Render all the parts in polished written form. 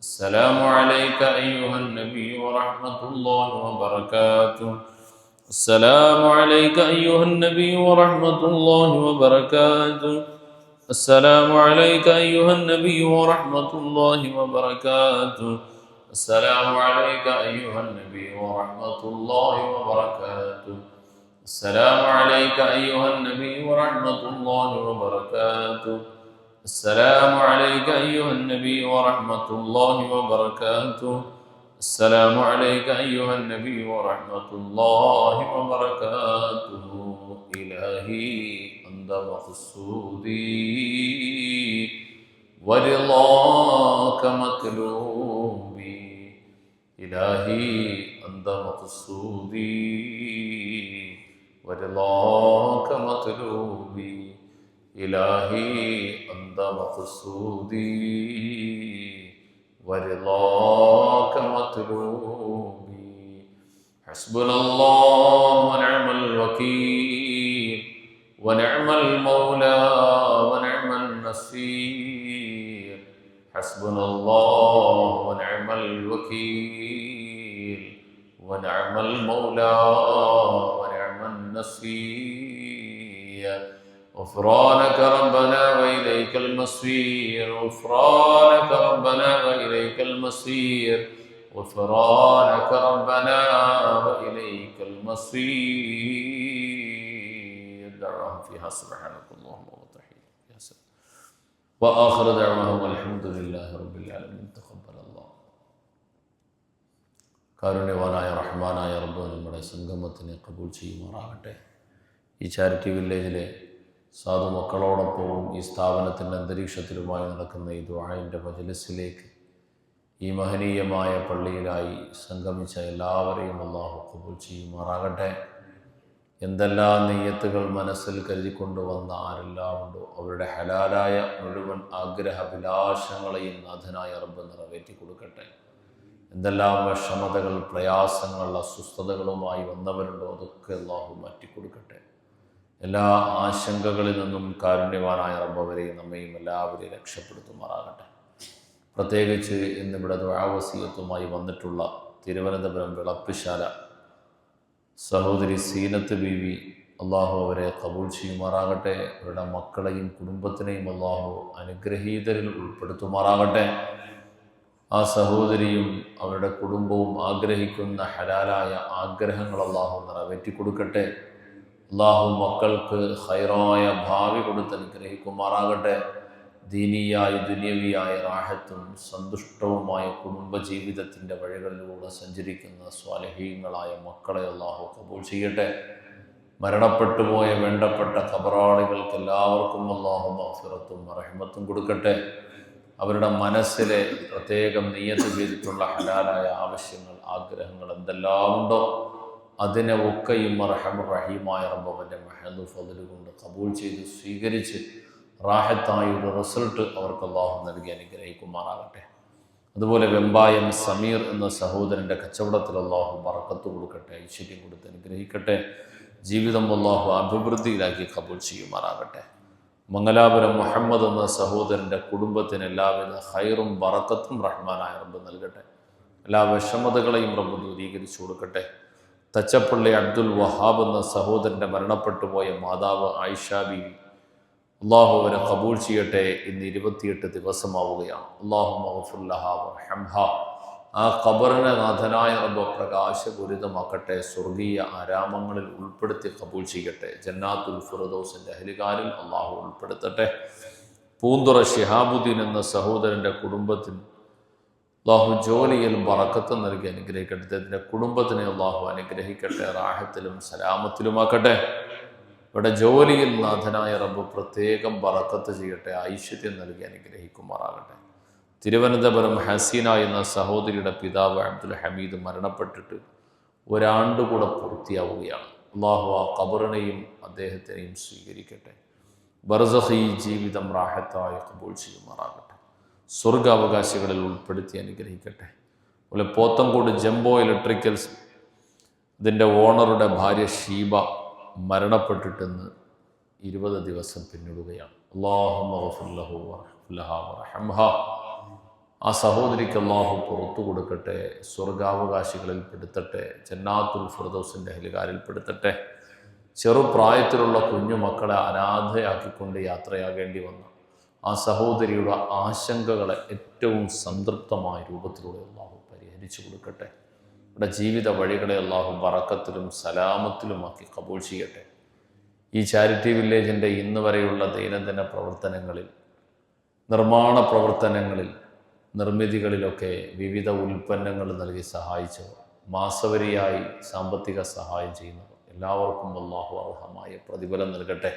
السلام عليك أيها النبي ورحمة الله وبركاته. السلام عليك أيها النبي ورحمة الله وبركاته. السلام عليك أيها النبي ورحمة الله وبركاته. السلام عليك أيها النبي ورحمة الله وبركاته. السلام عليك أيها النبي ورحمة الله وبركاته. السلام عليك أيها النبي ورحمة الله وبركاته. السلام عليك أيها النبي ورحمة الله وبركاته. إلهي أنت مقصودي ورضاك مطلوبي. إلهي أنت مقصودي ورضاك مطلوبي. إلهي أنت مقصودي ورضاك مطلوبي. حسبنا الله ونعم الوكيل ونعم المولى ونعم النصير. حسبنا الله ونعم الوكيل ونعم المولى ونعم النصير. غفرانك ربنا وإليك المصير. غفرانك ربنا وإليك المصير. غفرانك ربنا وإليك المصير. دعواهم فيها سبحانك اللهم وتحية وآخر دعواهم الحمد لله رب العالمين. تقبل الله. കാരുണ്യവാനായ റഹ്മാനായ റബ്ബ് നമ്മുടെ സംഗമത്തിനെ കബൂൽ ചെയ്യുമാറാകട്ടെ. ഈ ചാരിറ്റി വില്ലേജിലെ സാധു മക്കളോടൊപ്പവും ഈ സ്ഥാപനത്തിൻ്റെ അന്തരീക്ഷത്തിലുമായി നടക്കുന്ന ഈ ദുആഇൻ്റെ മജ്‌ലിസിലേക്ക് ഈ മഹനീയമായ പള്ളിയിലായി സംഗമിച്ച എല്ലാവരെയും അല്ലാഹു ഖബൂൽ ചെയ്യുമാറാകട്ടെ. എന്തെല്ലാം നിയ്യത്തുകൾ മനസ്സിൽ കരുതിക്കൊണ്ടുവന്ന ആരെല്ലാം ഉണ്ടോ അവരുടെ ഹലാലായ മുഴുവൻ ആഗ്രഹഭിലാഷങ്ങളെയും നാഥനായ റബ്ബ് നിറവേറ്റി കൊടുക്കട്ടെ. എന്തെല്ലാം വിഷമതകൾ, പ്രയാസങ്ങൾ, അസ്വസ്ഥതകളുമായി വന്നവരുണ്ടോ അതൊക്കെ അല്ലാഹു മാറ്റിക്കൊടുക്കട്ടെ. എല്ലാ ആശങ്കകളിൽ നിന്നും കാരുണ്യവാനായ റബ്ബ് അവരെയും നമ്മയും എല്ലാവരെയും രക്ഷപ്പെടുത്തുമാറാകട്ടെ. പ്രത്യേകിച്ച് ഇന്നിവിടെ ദുആ വസിയത്തുമായി വന്നിട്ടുള്ള തിരുവനന്തപുരം വിളപ്പിശാല സഹോദരി സീനത്ത് ബീവി, അള്ളാഹു അവരെ കബൂൽ ചെയ്യുമാറാകട്ടെ. അവരുടെ മക്കളെയും കുടുംബത്തിനെയും അള്ളാഹു അനുഗ്രഹീതരിൽ ഉൾപ്പെടുത്തുമാറാകട്ടെ. ആ സഹോദരിയും അവരുടെ കുടുംബവും ആഗ്രഹിക്കുന്ന ഹലാലായ ആഗ്രഹങ്ങൾ അള്ളാഹു നിറവേറ്റി കൊടുക്കട്ടെ. അള്ളാഹു മക്കൾക്ക് ഖൈറായ ഭാവി കൊടുത്ത് അനുഗ്രഹിക്കുമാറാകട്ടെ. ദീനിയായ ദുനിയവിയായ റാഹത്തും സന്തുഷ്ടവുമായ കുടുംബജീവിതത്തിൻ്റെ വഴികളിലൂടെ സഞ്ചരിക്കുന്ന സ്വാലിഹീങ്ങളായ മക്കളെ അള്ളാഹു കബൂൽ ചെയ്യട്ടെ. മരണപ്പെട്ടു പോയ വേണ്ടപ്പെട്ട ഖബറാളികൾക്ക് എല്ലാവർക്കും അള്ളാഹു മഗ്ഫിറത്തും റഹ്മത്തും കൊടുക്കട്ടെ. അവരുടെ മനസ്സിലെ പ്രത്യേകം നിയ്യത്ത് ചെയ്തിട്ടുള്ള ഹലാലായ ആവശ്യങ്ങൾ, ആഗ്രഹങ്ങൾ എന്തെല്ലാം ഉണ്ടോ അതിനെ ഒക്കെയും അർഹമുർ റഹീമായ റബ്ബവൻ്റെ മഹദു ഫദ്ല് കൊണ്ട് കബൂൽ ചെയ്ത് സ്വീകരിച്ച് റാഹത്തായ ഒരു റിസൾട്ട് അവർക്ക് അല്ലാഹു നൽകി അനുഗ്രഹിക്കുമാറാകട്ടെ. അതുപോലെ വെമ്പായം സമീർ എന്ന സഹോദരൻ്റെ കച്ചവടത്തിൽ അല്ലാഹു ബറക്കത്ത് കൊടുക്കട്ടെ, ഐശ്വര്യം കൊടുത്ത് അനുഗ്രഹിക്കട്ടെ. ജീവിതം അല്ലാഹു അഭിവൃദ്ധിയിലാക്കി കബൂൽ ചെയ്യുമാറാകട്ടെ. മംഗലാപുരം മുഹമ്മദ് എന്ന സഹോദരൻ്റെ കുടുംബത്തിന് എല്ലാവിധ ഖൈറും ബറക്കത്തും റഹ്മാനായ റബ്ബ് നൽകട്ടെ. എല്ലാ വിഷമതകളെയും റബ്ബ് ദൂരീകരിച്ചു കൊടുക്കട്ടെ. തച്ചപ്പള്ളി അബ്ദുൽ വഹാബ് എന്ന സഹോദരൻ്റെ മരണപ്പെട്ടു പോയ മാതാവ് ആയിഷ ബീവി, അള്ളാഹു അവരെ കബൂൽ ചെയ്യട്ടെ. ഇന്ന് 28 ദിവസമാവുകയാണ്. അല്ലാഹു മഗ്ഫിർ ലഹാ വർഹംഹാ. ആ ഖബറിനെ നാഥനായ റബ്ബ് പ്രകാശപൂരിതമാക്കട്ടെ. സ്വർഗീയ ആരാമങ്ങളിൽ ഉൾപ്പെടുത്തി കബൂൽ ചെയ്യട്ടെ. ജന്നാത്തുൽ ഫിർദൗസിൻ്റെ അഹ്ലുകാരിൽ അള്ളാഹു ഉൾപ്പെടുത്തട്ടെ. പൂന്തുറ ശിഹാബുദ്ദീൻ എന്ന സഹോദരൻ്റെ കുടുംബത്തിന് അള്ളാഹു ജോലിയിൽ ബറക്കത്ത് നൽകി അനുഗ്രഹിക്കട്ടെ. അദ്ദേഹത്തിൻ്റെ കുടുംബത്തിനെ അള്ളാഹു അനുഗ്രഹിക്കട്ടെ, റാഹത്തിലും സലാമത്തിലുമാക്കട്ടെ. ഇവിടെ ജോലിയിൽ നാഥനായ റബ്ബ് പ്രത്യേകം ബറക്കത്ത് ചെയ്യട്ടെ, ഐശ്വര്യം നൽകി അനുഗ്രഹിക്കുമാറാകട്ടെ. തിരുവനന്തപുരം ഹസീന എന്ന സഹോദരിയുടെ പിതാവ് അബ്ദുൽ ഹമീദ് മരണപ്പെട്ടിട്ട് ഒരാണ്ടുകൂടെ പൂർത്തിയാവുകയാണ്. അള്ളാഹു ആ ഖബറിനെയും അദ്ദേഹത്തിനെയും സ്വീകരിക്കട്ടെ. ബർസഖി ജീവിതം റാഹത്തായി ഖബൂൽ ചെയ്യുമാറാകട്ടെ. സ്വർഗാവകാശികളിൽ ഉൾപ്പെടുത്തി അനുഗ്രഹിക്കട്ടെ. അതുപോലെ പോത്തങ്കോട് ജംബോ ഇലക്ട്രിക്കൽസ് ഇതിൻ്റെ ഓണറുടെ ഭാര്യ ഷീബ മരണപ്പെട്ടിട്ടെന്ന് 20 ദിവസം പിന്നിടുകയാണ്. അല്ലാഹുമ്മ ഗഫിർ ലഹു വർഹംഹാ. ആ സഹോദരിക്ക് അല്ലാഹു പുറത്തു കൊടുക്കട്ടെ, സ്വർഗാവകാശികളിൽ പെടുത്തട്ടെ, ജന്നാത്തുൽ ഫിർദൗസിൻ്റെ അഹ്ലുകാരിൽ പെടുത്തട്ടെ. ചെറുപ്രായത്തിലുള്ള കുഞ്ഞുമക്കളെ അനാഥയാക്കിക്കൊണ്ട് യാത്രയാകേണ്ടി വന്ന ആ സഹോദരിയുടെ ആശങ്കകളെ ഏറ്റവും സംതൃപ്തമായ രൂപത്തിലൂടെ അല്ലാഹു പരിഹരിച്ചു കൊടുക്കട്ടെ. ഇവിടെ ജീവിത വഴികളെ അല്ലാഹു ബറക്കത്തിലും സലാമത്തിലുമാക്കി കബൂൽ ചെയ്യട്ടെ. ഈ ചാരിറ്റി വില്ലേജിൻ്റെ ഇന്ന് വരെയുള്ള ദൈനംദിന പ്രവർത്തനങ്ങളിൽ, നിർമ്മാണ പ്രവർത്തനങ്ങളിൽ, നിർമ്മിതികളിലൊക്കെ വിവിധ ഉൽപ്പന്നങ്ങൾ നൽകി സഹായിച്ചവർ, മാസവരിയായി സാമ്പത്തിക സഹായം ചെയ്യുന്നവർ എല്ലാവർക്കും അല്ലാഹു അർഹമായ പ്രതിഫലം നൽകട്ടെ.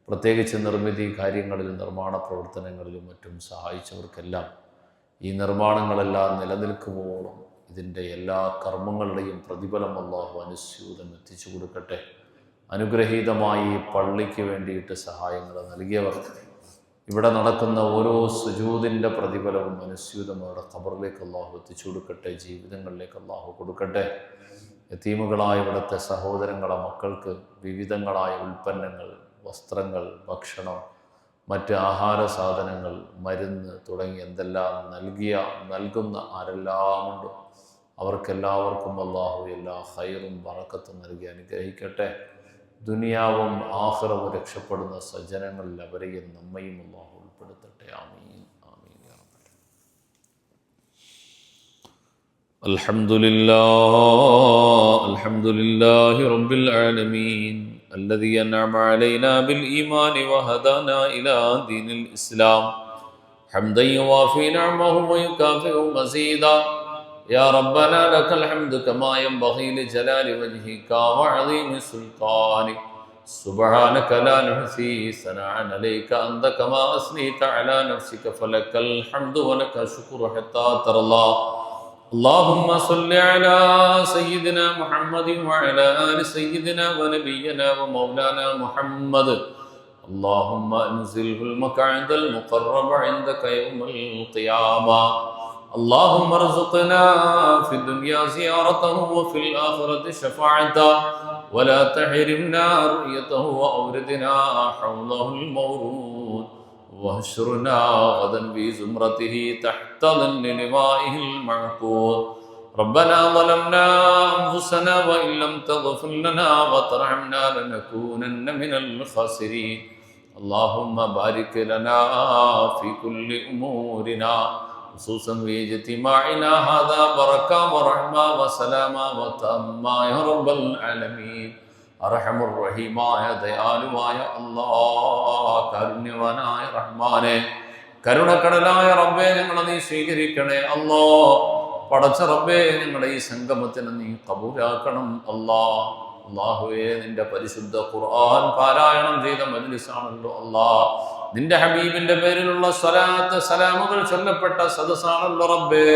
പ്രത്യേകിച്ച് നിർമ്മിതി കാര്യങ്ങളിൽ, നിർമ്മാണ പ്രവർത്തനങ്ങളിലും മറ്റും സഹായിച്ചവർക്കെല്ലാം ഈ നിർമ്മാണങ്ങളെല്ലാം നിലനിൽക്കുമ്പോഴും ഇതിൻ്റെ എല്ലാ കർമ്മങ്ങളുടെയും പ്രതിഫലം അല്ലാഹു അനുസ്യൂതം എത്തിച്ചു കൊടുക്കട്ടെ. അനുഗ്രഹീതമായി പള്ളിക്ക് വേണ്ടിയിട്ട് സഹായങ്ങൾ നൽകിയവർ, ഇവിടെ നടക്കുന്ന ഓരോ സുജൂദിൻ്റെ പ്രതിഫലവും അനുസ്യൂതം അവരുടെ ഖബറിലേക്ക് അല്ലാഹു എത്തിച്ചു കൊടുക്കട്ടെ, ജീവിതങ്ങളിലേക്ക് അല്ലാഹു കൊടുക്കട്ടെ. യതീമുകളായ ഇവിടുത്തെ സഹോദരങ്ങളെ മക്കൾക്ക് വിവിധങ്ങളായ ഉൽപ്പന്നങ്ങൾ, വസ്ത്രങ്ങൾ, ഭക്ഷണം, മറ്റ് ആഹാര സാധനങ്ങൾ, മരുന്ന് തുടങ്ങി എന്തെല്ലാം നൽകുന്ന ആരെല്ലാമുണ്ടോ അവർക്കെല്ലാവർക്കും അല്ലാഹു എല്ലാ ഖൈറും ബറക്കത്തും നൽകി അനുഗ്രഹിക്കട്ടെ. ദുനിയാവും ആഖിറവും രക്ഷപ്പെടുന്ന സജ്ജനങ്ങളിൽ അവരെയും നമ്മയും അല്ലാഹു ഉൾപ്പെടുത്തട്ടെ. ആമീൻ ആമീൻ യാ റബ്ബൽ. അൽഹംദുലില്ലാഹി റബ്ബിൽ ആലമീൻ الذي أنعم علينا بالإيمان وهدانا إلى دين الإسلام حمدا يوافي نعمه ويكافئ مزيدا يا ربنا لك الحمد كما ينبغي لجلال وجهك وعظيم سلطانك سبحانك لا نحصي ثناء عليك أنت كما أثنيت على نفسك فلك الحمد ولك الشكر حتى ترضى اللهم صل على سيدنا محمد وعلى آل سيدنا ونبينا ومولانا محمد اللهم انزله المقعد المقرب عندك يوم القيامة اللهم ارزقنا في الدنيا زيارته وفي الآخرة شفاعته ولا تحرمنا رؤيته وأوردنا حوضه المورود واحشرنا غدا في زمرته تحت ظل لوائه المعقود ربنا ظلمنا أنفسنا وإن لم تغفر لنا وترحمنا لنكونن من الخاسرين اللهم بارك لنا في كل أمورنا خصوصا في اجتماعنا هذا بركة ورحمة وسلامة وتأمة يا رب العالمين അർഹമുർ റഹീമായ ദയാലുവായ അല്ലാഹ്, കാരുണ്യവാനായ റഹ്മാനെ, കരുണക്കടലായ റബ്ബേ, ഞങ്ങളെ നീ സ്വീകരിക്കണേ അല്ലാഹ്. പടച്ച റബ്ബേ, ഞങ്ങളുടെ ഈ സംഗമത്തിന് നീ കബൂലാക്കണം അല്ലാഹ്. അല്ലാഹുവേ, നിന്റെ പരിശുദ്ധ ഖുർആൻ പാരായണം ചെയ്ത മജ്ലിസാണല്ലോ അല്ലാഹ്. നിന്റെ ഹബീബിന്റെ പേരിലുള്ള സ്വലാത്ത് സലാമുകൾ ചൊല്ലപ്പെട്ട സദസ്സാണല്ലോ റബ്ബേ.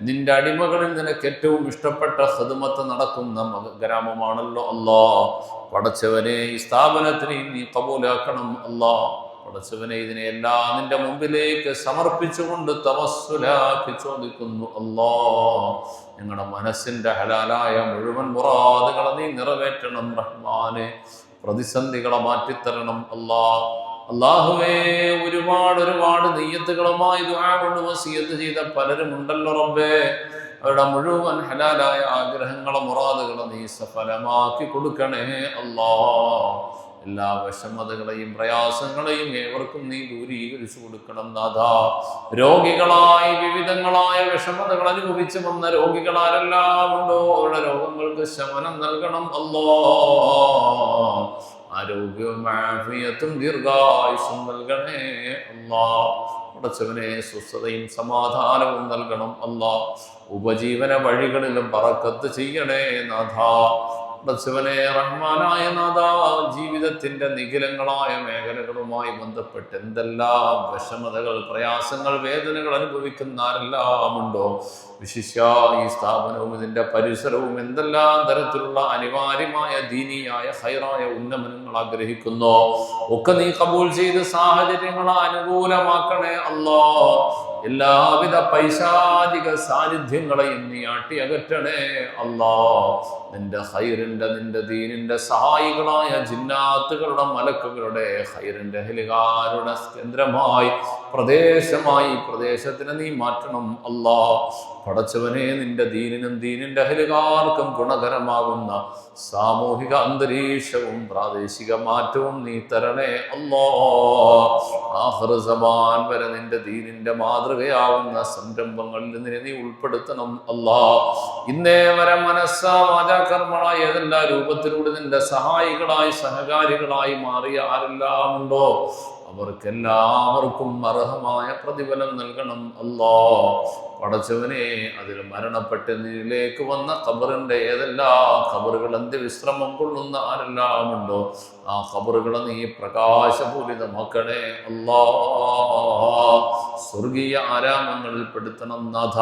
നിന്റെ അടിമകളിൽ നിനക്ക് ഏറ്റവും ഇഷ്ടപ്പെട്ട ഖിദ്മത്ത് നടക്കുന്ന ഗ്രാമമാണല്ലോ അല്ലാഹ്. പടച്ചവനെ, ഈ സ്ഥാപനത്തിനെ നീ കബൂലാക്കണം അല്ലാഹ്. പടച്ചവനെ, ഇതിനെയെല്ലാം നിന്റെ മുമ്പിലേക്ക് സമർപ്പിച്ചുകൊണ്ട് തവസ്സുലാക്കി ചോദിക്കുന്നു അല്ലാഹ്. ഞങ്ങളുടെ മനസ്സിന്റെ ഹലാലായ മുഴുവൻ മുറാദുകളെ നീ നിറവേറ്റണം റഹ്മാനെ. പ്രതിസന്ധികളെ മാറ്റിത്തരണം അല്ലാഹ്. അല്ലാഹുവേ, ഒരുപാട് നിയ്യത്തുകളുമായി ദുആ കൊണ്ട് വസിയത്ത് ചെയ്ത പലരും ഉണ്ടല്ലോ റബ്ബേ. അവരുടെ മുഴുവൻ ഹലാലായ ആഗ്രഹങ്ങളെ മുറാദുകളെ നീ സഫലമാക്കി കൊടുക്കണേ അല്ലാഹ്. എല്ലാ വിഷമതകളെയും പ്രയാസങ്ങളെയും ഏവർക്കും നീ ദൂരീകരിച്ചു കൊടുക്കണം നാഥാ. രോഗികളായി വിവിധങ്ങളായ വിഷമതകൾ അനുഭവിച്ചു വന്ന രോഗികൾ ആരെല്ലാം ഉണ്ടോ അവരുടെ രോഗങ്ങൾക്ക് ശമനം നൽകണം അല്ലാഹ്. ആരോഗ്യവും ആഫിയത്തും ദീർഘായുസ്സും നൽകണേ അല്ലാഹ്. പടച്ചവനെ, സ്വസ്ഥതയും സമാധാനവും നൽകണം അല്ലാഹ്. ഉപജീവന വഴികളിലും ബറക്കത്ത് ചെയ്യണേ നാഥാ. പടച്ചവനെ, റഹ്മാനായ നാഥാ, ജീവിതത്തിന്റെ നിഖിലങ്ങളായ മേഖലകളുമായി ബന്ധപ്പെട്ട് എന്തെല്ലാം വിഷമതകൾ, പ്രയാസങ്ങൾ, വേദനകൾ അനുഭവിക്കുന്ന ആരെല്ലാം ഉണ്ടോ, വിശിഷ്യ ഈ സ്ഥാപനവും ഇതിന്റെ പരിസരവും എന്തെല്ലാം തരത്തിലുള്ള അനിവാര്യമായ ദീനിയായ ഹൈറായ ഉന്നമനങ്ങൾ ആഗ്രഹിക്കുന്നോ ഒക്കെ നീ കബൂൽ ചെയ്ത് സാഹചര്യങ്ങളെ അനുകൂലമാക്കണേ അല്ലാഹ്. എല്ലാവിധ പൈശാചിക സാന്നിധ്യങ്ങളെയും നീ അകറ്റണേ അല്ലാഹ്. നിന്റെ ഖൈറിന്റെ നിന്റെ ദീനിന്റെ സഹായികളായ ജിന്നാത്തുകളുടെ മലക്കുകളുടെ ഖൈറിന്റെ ഹെലികാരുടെ കേന്ദ്രമായി പ്രദേശമായി പ്രദേശത്തിനെ നീ മാറ്റണം അല്ലാ. പടച്ചവനെ, നിന്റെ ദീനിനും ദീനിന്റെ ഹെലികാർക്കും ഗുണകരമാകുന്ന സാമൂഹിക അന്തരീക്ഷവും പ്രാദേശിക മാറ്റവും നീ തരണേ അല്ലാ. ആഖിർ സമാൻ വരെ നിന്റെ ദീനിന്റെ മാതൃകയാവുന്ന സംരംഭങ്ങളിൽ നീ ഉൾപ്പെടുത്തണം അല്ലാ. ഇന്നേ വരെ മനസ്സാ വാചാ കർമ്മണ ഏതെല്ലാം രൂപത്തിലൂടെ നിന്റെ സഹായികളായി സഹകാരികളായി മാറിയ ആരെല്ലാം ഉണ്ടോ അവർക്കെല്ലാവർക്കും അർഹമായ പ്രതിഫലം നൽകണം അല്ലാ. പടച്ചവനെ, അതിൽ മരണപ്പെട്ട് നീലേക്ക് വന്ന ഖബറിന്റെ ഏതെല്ലാം ഖബറുകൾ അന്ത്യവിശ്രമം കൊള്ളുന്ന ആരെല്ലാം ഉണ്ടോ ആ ഖബറുകളെ നീ പ്രകാശപൂരിതമാക്കണേ അല്ലാ. സ്വർഗീയ ആരാമങ്ങളിൽ പെടുത്തണം നാഥ.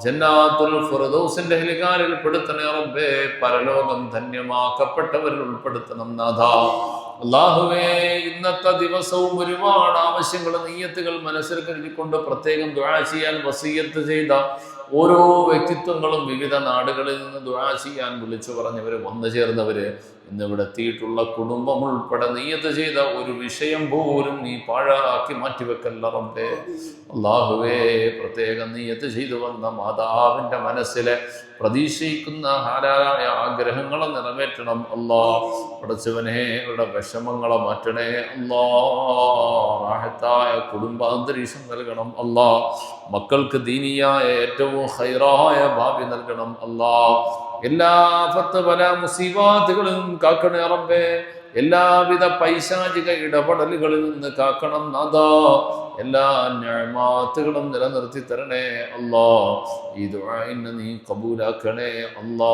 ജന്നാത്തുൽ ഫിർദൗസിന്റെ ഹെലികാരിൽ പെടുത്തണേ റബ്ബേ. പരലോകം ധന്യമാക്കപ്പെട്ടവരിൽ ഉൾപ്പെടുത്തണം നാഥ. അല്ലാഹുവേ, ഇന്നത്തെ ദിവസവും ഒരുപാട് ആവശ്യങ്ങൾ നിയ്യത്തുകൾ മനസ്സിൽ കരുതിക്കൊണ്ട് പ്രത്യേകം ദുആ ചെയ്യാൻ വസിയ്യത്ത് ചെയ്ത ഓരോ വ്യക്തിത്വങ്ങളും വിവിധ നാടുകളിൽ നിന്ന് ദുആ ചെയ്യാൻ വിളിച്ചു പറഞ്ഞവര് വന്നു ചേർന്നവര് ഇന്നിവിടെ എത്തിയിട്ടുള്ള കുടുംബം ഉൾപ്പെടെ നിയ്യത്ത് ചെയ്ത ഒരു വിഷയം പോലും നീ പാഴാക്കി മാറ്റിവെക്കല്ല റബ്ബേ. അല്ലാഹുവേ, പ്രത്യേകം നിയ്യത്ത് ചെയ്തു വന്ന മാതാവിന്റെ മനസ്സിലെ പ്രതീക്ഷിക്കുന്ന ഹാരായ ആഗ്രഹങ്ങളെ നിറവേറ്റണം അല്ലാ. പടച്ചവനെ, അവരുടെ വിഷമങ്ങളെ മാറ്റണേ അല്ലാ. റാഹത്തായ കുടുംബാന്തരീക്ഷം നൽകണം അല്ലാ. മക്കൾക്ക് ദീനിയായ ഏറ്റവും ഖൈറായ ഭാവി നൽകണം അല്ലാ. എല്ലാ ആഫത്ത് ബല മുസീബാത്തുകളിൽ നിന്നും കാക്കണേ റബ്ബേ. എല്ലാവിധ പൈശാചിക ഇടപെടലുകളിൽ നിന്ന് കാക്കണം നാഥാ. എല്ലാ നിഅമാത്തുകളും നിലനിർത്തി തരണേ അല്ലാ. ഈ ദുആഇനെ നീ ഖബൂലാക്കണേ അല്ലാ.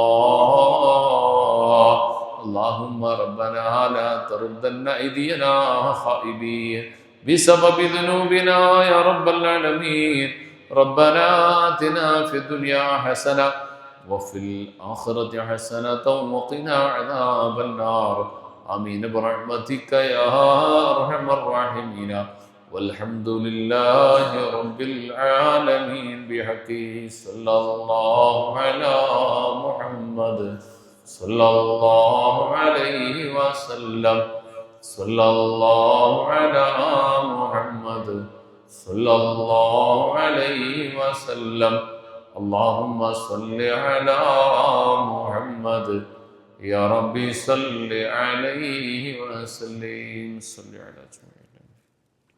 اللهم ربنا لا تردن أيدينا خائبين بسبب ذنوبنا يا رب العالمين. ربنا آتنا في الدنيا حسنة وفي الآخرة حسنة وقنا عذاب النار. آمين برحمتك يا أرحم الراحمين. والحمد لله رب العالمين. بحق صلى الله على محمد صلى الله عليه وسلم. صلى الله على محمد صلى الله عليه وسلم. اللهم صل على محمد يا ربي صل عليه وسلم. صل على محمد.